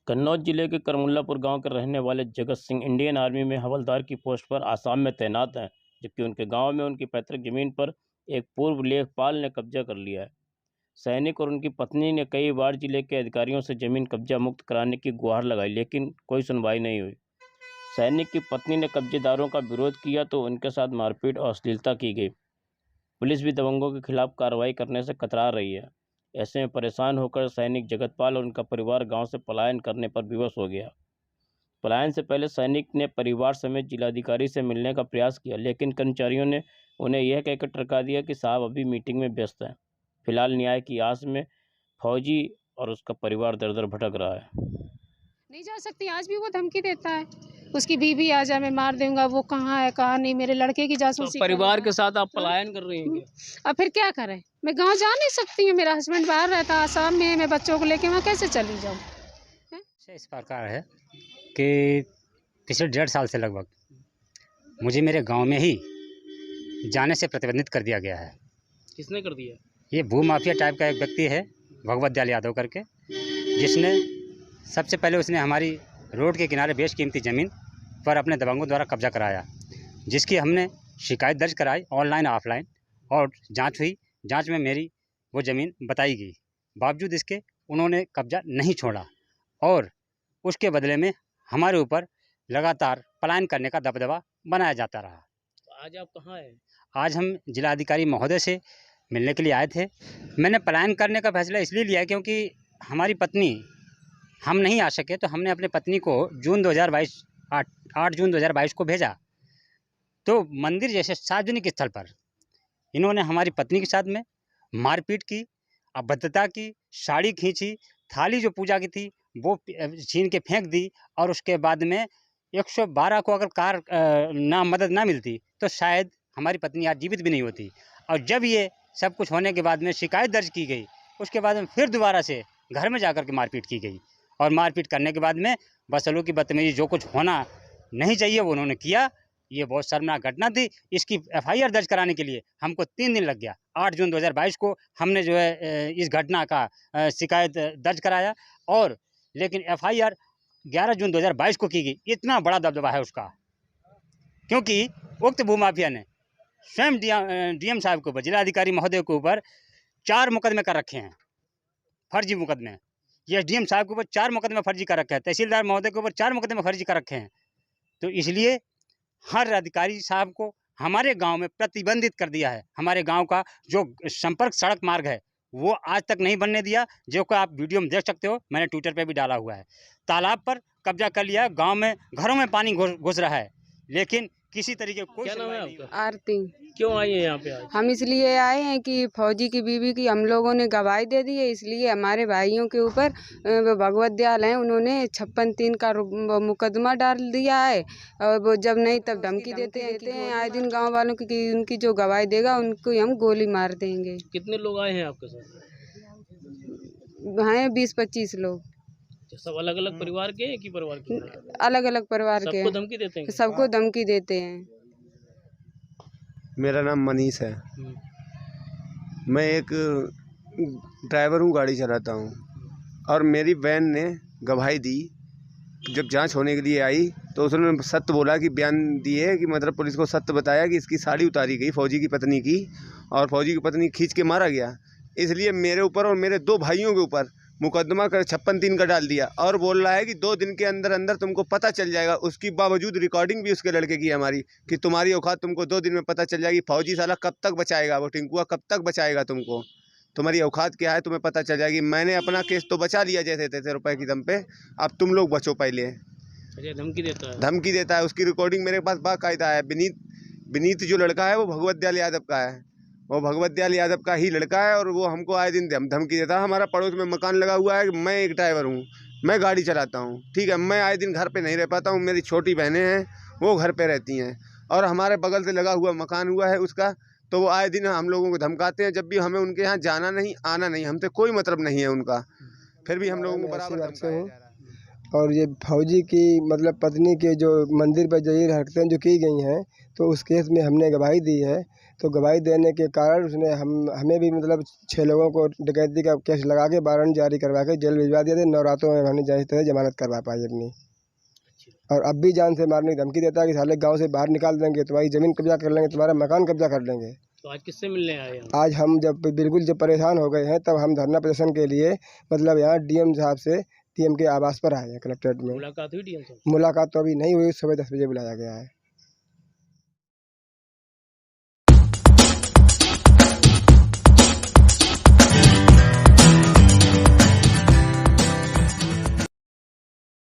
कन्नौज जिले के करमुल्लापुर गांव के रहने वाले जगत सिंह इंडियन आर्मी में हवलदार की पोस्ट पर आसाम में तैनात हैं, जबकि उनके गांव में उनकी पैतृक जमीन पर एक पूर्व लेखपाल ने कब्जा कर लिया है। सैनिक और उनकी पत्नी ने कई बार जिले के अधिकारियों से जमीन कब्जा मुक्त कराने की गुहार लगाई, लेकिन कोई सुनवाई नहीं हुई। सैनिक की पत्नी ने कब्जेदारों का विरोध किया तो उनके साथ मारपीट और अश्लीलता की गई। पुलिस भी दबंगों के खिलाफ कार्रवाई करने से कतरा रही है। ऐसे में परेशान होकर सैनिक जगतपाल और उनका परिवार गांव से पलायन करने पर विवश हो गया। पलायन से पहले सैनिक ने परिवार समेत जिलाधिकारी से मिलने का प्रयास किया, लेकिन कर्मचारियों ने उन्हें यह कहकर टरका दिया कि साहब अभी मीटिंग में व्यस्त हैं। फिलहाल न्याय की आस में फौजी और उसका परिवार दर दर भटक रहा है। नहीं जा सकती, आज भी वो धमकी देता है, उसकी बीवी आ जा मैं मार दूंगा, वो कहाँ है कहाँ नहीं, मेरे लड़के की जासूसी। तो परिवार के साथ आप पलायन कर रही हैं? अब फिर क्या करें, मैं गांव जा नहीं सकती हूँ, मेरा हस्बैंड बाहर रहता आसाम में, मैं बच्चों को लेके वहाँ कैसे चली जाऊँ। इस प्रकार है कि पिछले 1.5 साल से लगभग मुझे मेरे गांव में ही जाने से प्रतिबंधित कर दिया गया है। किसने कर दिया? ये भूमाफिया टाइप का एक व्यक्ति है, भगवत दयाल यादव करके, जिसने सबसे पहले उसने हमारी रोड के किनारे बेशकीमती ज़मीन पर अपने दबंगों द्वारा कब्जा कराया, जिसकी हमने शिकायत दर्ज कराई ऑनलाइन ऑफलाइन, और जांच हुई। जांच में मेरी वो ज़मीन बताई गई, बावजूद इसके उन्होंने कब्जा नहीं छोड़ा और उसके बदले में हमारे ऊपर लगातार पलायन करने का दबदबा बनाया जाता रहा। आज आप कहाँ हैं? आज हम जिलाधिकारी महोदय से मिलने के लिए आए थे। मैंने पलायन करने का फैसला इसलिए लिया है क्योंकि हमारी पत्नी, हम नहीं आ सके तो हमने अपनी पत्नी को 8 जून 2022 को भेजा। तो मंदिर जैसे सार्वजनिक स्थल पर इन्होंने हमारी पत्नी के साथ में मारपीट की, अभद्रता की, साड़ी खींची, थाली जो पूजा की थी वो छीन के फेंक दी, और उसके बाद में 112 को अगर मदद ना मिलती तो शायद हमारी पत्नी आज जीवित भी नहीं होती। और जब ये सब कुछ होने के बाद में शिकायत दर्ज की गई, उसके बाद में फिर दोबारा से घर में जाकर के मारपीट की गई, और मारपीट करने के बाद में बदसलूकी बदतमीजी जो कुछ होना नहीं चाहिए वो उन्होंने किया। ये बहुत शर्मनाक घटना थी। इसकी FIR दर्ज कराने के लिए हमको 3 दिन लग गया। 8 जून 2022 को हमने जो है इस घटना का शिकायत दर्ज कराया, और लेकिन FIR 11 जून 2022 को की गई। इतना बड़ा दबदबा है उसका, क्योंकि उक्त भूमाफिया ने स्वयं DM साहब के ऊपर, जिलाधिकारी महोदय के ऊपर 4 मुकदमे कर रखे हैं, फर्जी मुकदमे। ये DM साहब के ऊपर 4 मुकदमे फर्जी कर रखे हैं, तहसीलदार महोदय के ऊपर 4 मुकदमे फर्जी कर रखे हैं। तो इसलिए हर अधिकारी साहब को हमारे गांव में प्रतिबंधित कर दिया है। हमारे गांव का जो संपर्क सड़क मार्ग है वो आज तक नहीं बनने दिया, जो कि आप वीडियो में देख सकते हो, मैंने ट्विटर पे भी डाला हुआ है। तालाब पर कब्जा कर लिया, गांव में घरों में पानी घुस रहा है, लेकिन किसी तरीके कोई सुनवाई नहीं हुई। आरती। क्यों आई है यहाँ पे आज? हम इसलिए आए हैं कि फौजी की बीवी की हम लोगों ने गवाही दे दी है, इसलिए हमारे भाइयों के ऊपर वो भगवत दयाल हैं, उन्होंने 56(3) का मुकदमा डाल दिया है, और वो जब नहीं तब धमकी देते हैं आए दिन गांव वालों की कि उनकी जो गवाही देगा उनको हम गोली मार देंगे। कितने लोग आए हैं आपके साथ? हैं 20-25 लोग। सब अलग अलग परिवार के एक ही परिवार के? अलग अलग परिवार के। सबको धमकी देते हैं? सबको धमकी देते हैं। मेरा नाम मनीष है। मैं एक ड्राइवर हूँ, गाड़ी चलाता हूँ, और मेरी बहन ने गवाही दी। जब जांच होने के लिए आई तो उसने सत्य बोला कि बयान दिए कि मतलब पुलिस को सत्य बताया कि इसकी साड़ी उतारी गई फौजी की पत्नी की, और फौजी की पत्नी खींच के मारा गया। इसलिए मेरे ऊपर और मेरे 2 भाइयों के ऊपर मुकदमा कर 56(3) का डाल दिया, और बोल रहा है कि 2 दिन के अंदर अंदर तुमको पता चल जाएगा। उसकी बावजूद रिकॉर्डिंग भी उसके लड़के की हमारी, कि तुम्हारी औकात तुमको 2 दिन में पता चल जाएगी। फौजी साला कब तक बचाएगा, वो टिंकुआ कब तक बचाएगा तुमको, तुम्हारी औकात क्या है तुम्हें पता चल जाएगी। मैंने अपना केस तो बचा लिया जैसे तैसे रुपए की दम पे, अब तुम लोग बचो पहले। धमकी देता है? धमकी देता है। उसकी रिकॉर्डिंग मेरे पास बाकायदा है। विनीत जो लड़का है वो भगवत दयाल यादव का है, वो भगवत दयाल यादव का ही लड़का है, और वो हमको आए दिन धमकी देता है। हमारा पड़ोस में मकान लगा हुआ है, मैं एक ड्राइवर हूँ, मैं गाड़ी चलाता हूँ, ठीक है, मैं आए दिन घर पे नहीं रह पाता हूँ। मेरी छोटी बहनें हैं वो घर पे रहती हैं, और हमारे बगल से लगा हुआ मकान हुआ है उसका, तो वो आए दिन हम लोगों को धमकाते हैं। जब भी हमें उनके यहाँ जाना नहीं आना नहीं, हमसे कोई मतलब नहीं है उनका, फिर भी हम लोगों को बराबर धमकाया जा रहा है। और ये फौजी की मतलब पत्नी के जो मंदिर पर जो ये हरकतें जो की गई हैं, तो उस केस में हमने गवाही दी है। तो गवाही देने के कारण उसने हमें भी मतलब 6 लोगों को डकैती का केस लगा के वारंट जारी करवा के जेल भिजवा दिया था। 9 रातों में हमने जैसे जमानत करवा पाई अपनी। और अब भी जान से मारने की धमकी देता है कि साले गांव से बाहर निकाल देंगे, तुम्हारी ज़मीन कब्जा कर लेंगे, तुम्हारा मकान कब्जा कर लेंगे। तो आज किससे मिलने आए हैं? आज हम जब बिल्कुल परेशान हो गए हैं तब हम धरना प्रदर्शन के लिए मतलब यहाँ डीएम साहब से डीएम के आवास पर आए हैं कलेक्ट्रेट में। मुलाकात हुई डीएम साहब? मुलाकात तो अभी नहीं हुई, सुबह 10 बजे बुलाया गया है।